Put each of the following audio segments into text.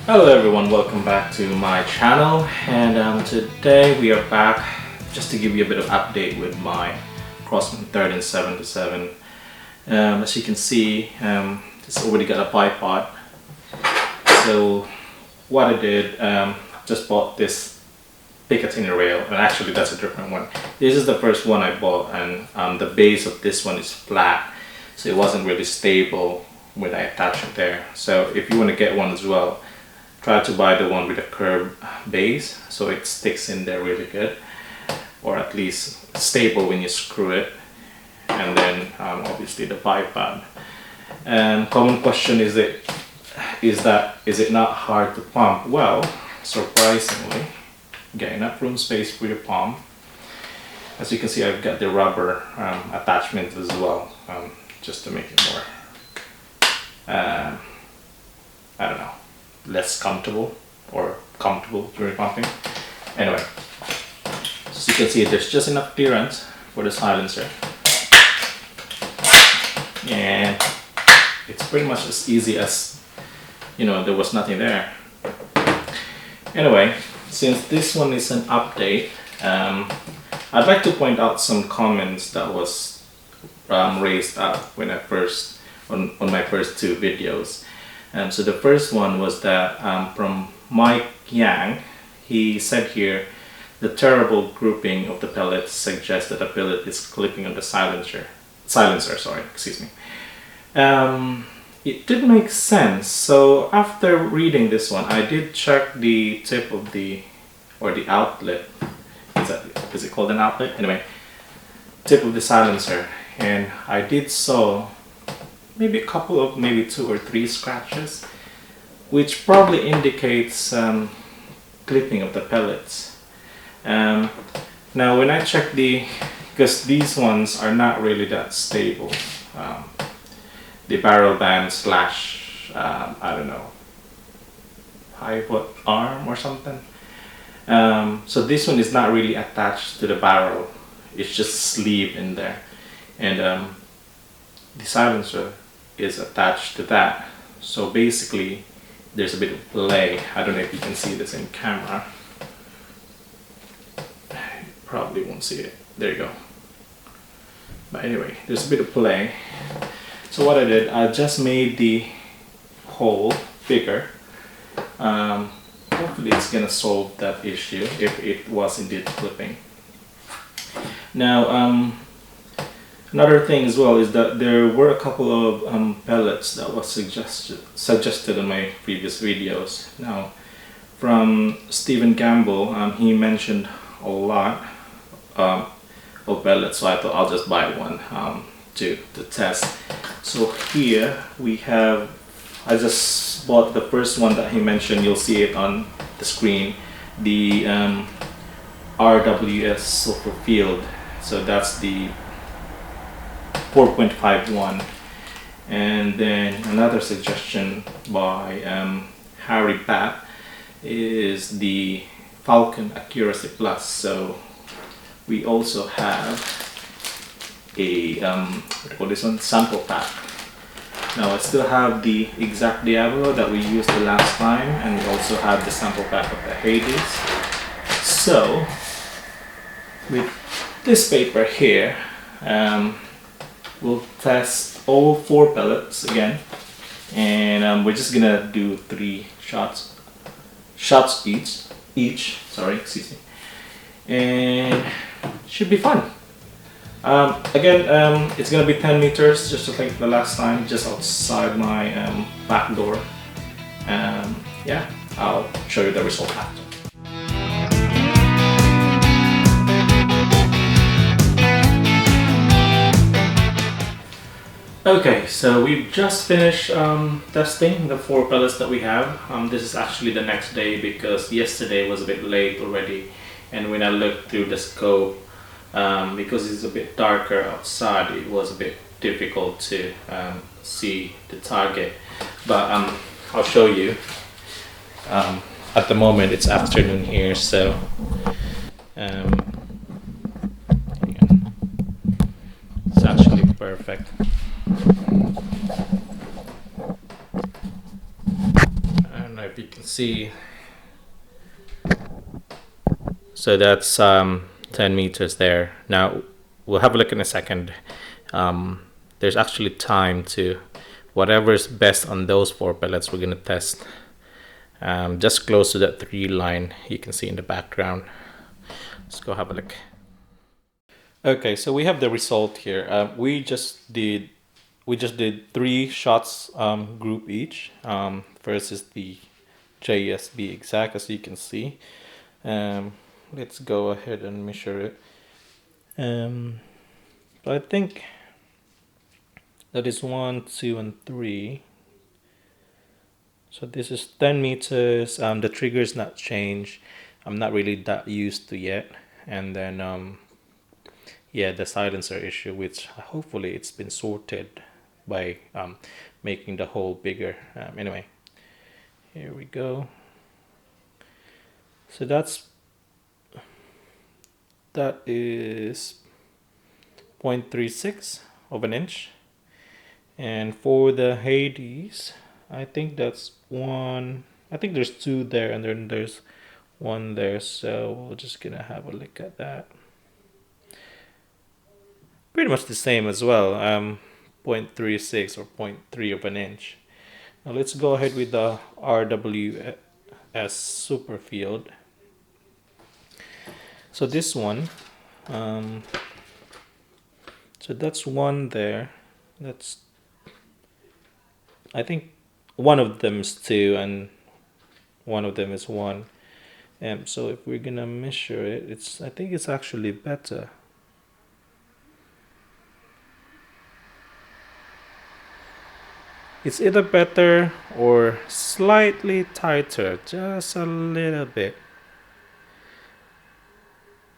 Hello everyone, welcome back to my channel, and today we are back just to give you a bit of update with my Crosman 1377. As you can see, it's already got a bipod. So what I did, just bought this Picatinny rail, and actually that's a different one. This is the first one I bought, and the base of this one is flat, so it wasn't really stable when I attached it there. So if you want to get one as well, try to buy the one with a curved base so it sticks in there really good, or at least stable when you screw it. And then obviously the bipod. Common question is it not hard to pump? Well, surprisingly, get enough room space for your palm. As you can see, I've got the rubber attachment as well, just to make it more I don't know, less comfortable or comfortable during pumping. Anyway, so you can see there's just enough clearance for the silencer, and it's pretty much as easy as, you know, there was nothing there. Anyway, since this one is an update, I'd like to point out some comments that was raised up when I first on my first two videos. So the first one was that from Mike Yang. He said here, the terrible grouping of the pellets suggests that the pellet is clipping on the silencer. Excuse me. It did make sense. So after reading this one, I did check the tip of the outlet. Is it called an outlet? Anyway, tip of the silencer, and I did saw maybe a couple of, maybe 2 or 3 scratches, which probably indicates clipping of the pellets. Now when I check because these ones are not really that stable, the barrel band slash I don't know, pivot arm or something. So this one is not really attached to the barrel, it's just sleeve in there, and the silencer is attached to that. So basically there's a bit of play. I don't know if you can see this in camera. You probably won't see it. There you go. But anyway, there's a bit of play. So what I did, I just made the hole bigger. Hopefully it's gonna solve that issue if it was indeed clipping. Now another thing as well is that there were a couple of pellets that was suggested in my previous videos. Now, from Stephen Gamble, he mentioned a lot of pellets, so I thought I'll just buy one to test. So here we have, I just bought the first one that he mentioned. You'll see it on the screen, the RWS Sulfur Field. So that's the 4.51, and then another suggestion by Harry Pat is the Falcon Accuracy Plus. So we also have a what do you call this one, sample pack. Now I still have the exact Diablo that we used the last time, and we also have the sample pack of the Hades. So with this paper here, we'll test all 4 pellets again, and we're just gonna do 3 shots each. Sorry, excuse me, and should be fun. Again, it's gonna be 10 meters, just like the last time, just outside my back door. Yeah, I'll show you the result after. Okay, so we've just finished testing the 4 pellets that we have. This is actually the next day because yesterday was a bit late already, and when I looked through the scope, because it's a bit darker outside, it was a bit difficult to see the target. But I'll show you. At the moment it's afternoon here, so it's actually perfect. if you can see. So that's 10 meters there. Now we'll have a look in a second. There's actually time to whatever's best on those 4 pellets we're going to test. Just close to that 3 line you can see in the background. Let's go have a look. Okay, so we have the result here. We just did 3 shots group each. First is the JSB exact, as you can see. Let's go ahead and measure it. So I think that is 1, 2, and 3. So this is 10 meters. The trigger is not changed. I'm not really that used to yet. And then yeah, the silencer issue, which hopefully it's been sorted by making the hole bigger. Anyway, here we go. So that is 0.36 of an inch. And for the Hades, I think that's 1. I think there's 2 there, and then there's 1 there. So we're just gonna have a look at that. Pretty much the same as well. 0.36 or 0.3 of an inch. Now let's go ahead with the RWS Superfield. So this one, so that's 1 there. That's, I think one of them is 2 and one of them is 1. So if we're gonna measure it, I think it's actually better. It's either better or slightly tighter, just a little bit.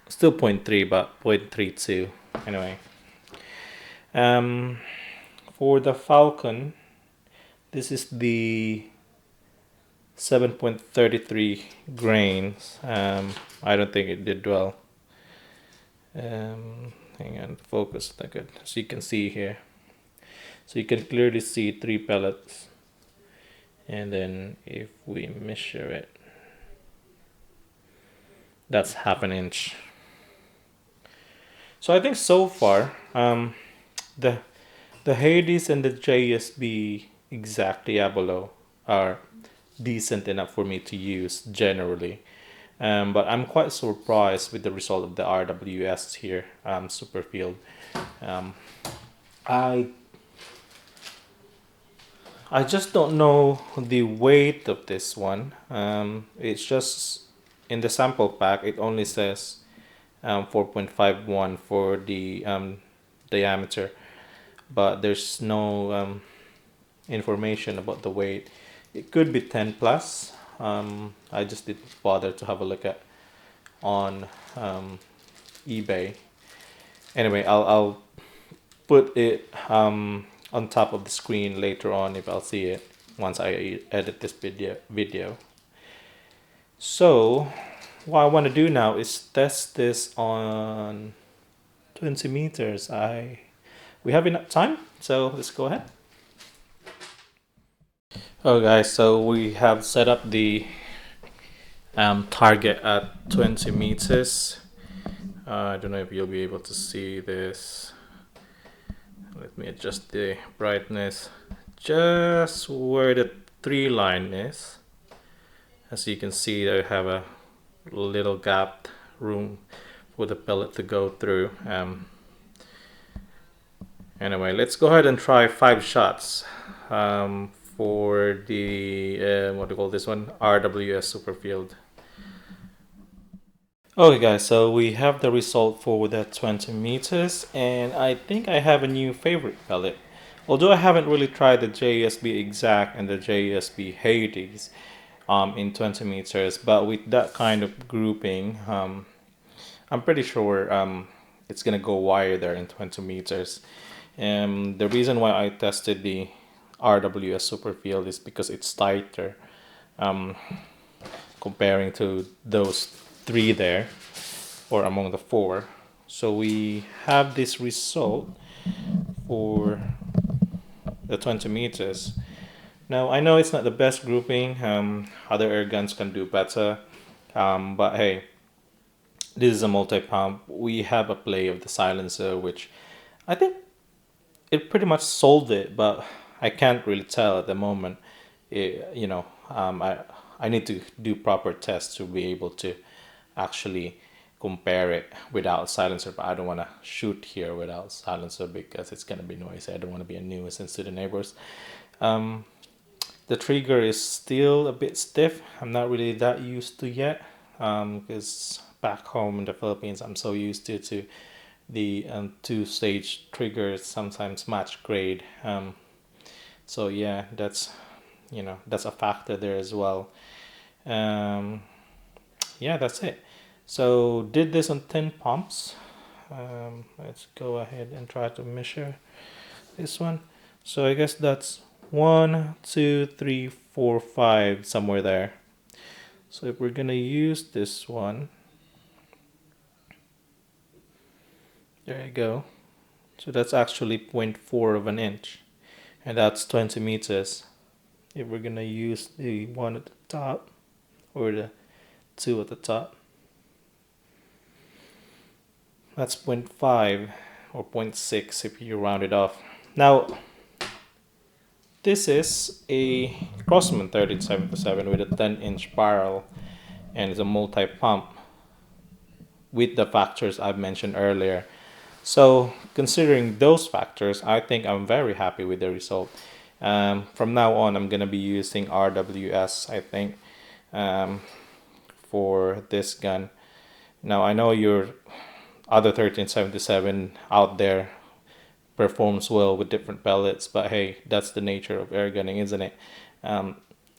Still 0.3, but 0.32 anyway. For the Falcon, this is the 7.33 grains. I don't think it did well. Hang on, focus. Good. So you can see here. So you can clearly see 3 pellets. And then if we measure it, that's half an inch. So I think so far, the Hades and the JSB exact Diabolo are decent enough for me to use generally. But I'm quite surprised with the result of the RWS here, Superfield. I just don't know the weight of this one. It's just in the sample pack, it only says 4.51 for the diameter, but there's no information about the weight. It could be 10 plus. I just didn't bother to have a look at on eBay. Anyway, I'll put it on top of the screen later on if I'll see it once I edit this video. So what I want to do now is test this on 20 meters. We have enough time, so let's go ahead. Oh guys, so we have set up the target at 20 meters. I don't know if you'll be able to see this. Let me adjust the brightness just where the 3 line is. As you can see, I have a little gap room for the pellet to go through. Anyway, let's go ahead and try 5 shots for the what do you call this one, RWS Superfield. Okay guys, so we have the result for the 20 meters, and I think I have a new favorite pellet. Although I haven't really tried the JSB Exact and the JSB Hades in 20 meters, but with that kind of grouping, I'm pretty sure it's gonna go wider in 20 meters. The reason why I tested the RWS Superfield is because it's tighter comparing to those 3 there, or among the 4. So we have this result for the 20 meters. Now I know it's not the best grouping. Other air guns can do better, but hey, this is a multi-pump. We have a play of the silencer, which I think it pretty much solved it, but I can't really tell at the moment. I need to do proper tests to be able to actually compare it without silencer, but I don't want to shoot here without silencer because it's going to be noisy. I don't want to be a nuisance to the neighbors. The trigger is still a bit stiff. I'm not really that used to yet, because back home in the Philippines I'm so used to the two-stage triggers sometimes match grade. So yeah, that's a factor there as well. Yeah, that's it. So did this on 10 pumps. Let's go ahead and try to measure this one. So I guess that's 1, 2, 3, 4, 5, somewhere there. So if we're gonna use this one, there you go. So that's actually 0.4 of an inch, and that's 20 meters. If we're gonna use the one at the top or the two at the top, that's 0.5 or 0.6 if you round it off. Now, this is a Crosman 1377 with a 10-inch barrel, and it's a multi-pump with the factors I've mentioned earlier. So considering those factors, I think I'm very happy with the result. From now on, I'm going to be using RWS, I think, for this gun. Now, I know your other 1377 out there performs well with different pellets, but hey, that's the nature of air gunning, isn't it?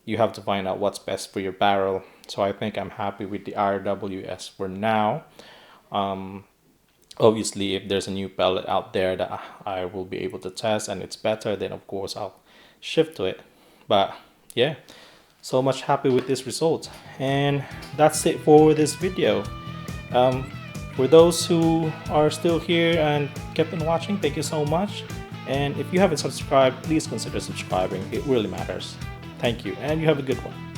You have to find out what's best for your barrel. So I think I'm happy with the RWS for now. Obviously, if there's a new pellet out there that I will be able to test and it's better, then of course I'll shift to it. But yeah, so much happy with this result. And that's it for this video. For those who are still here and kept on watching, thank you so much. And if you haven't subscribed, please consider subscribing. It really matters. Thank you, and you have a good one.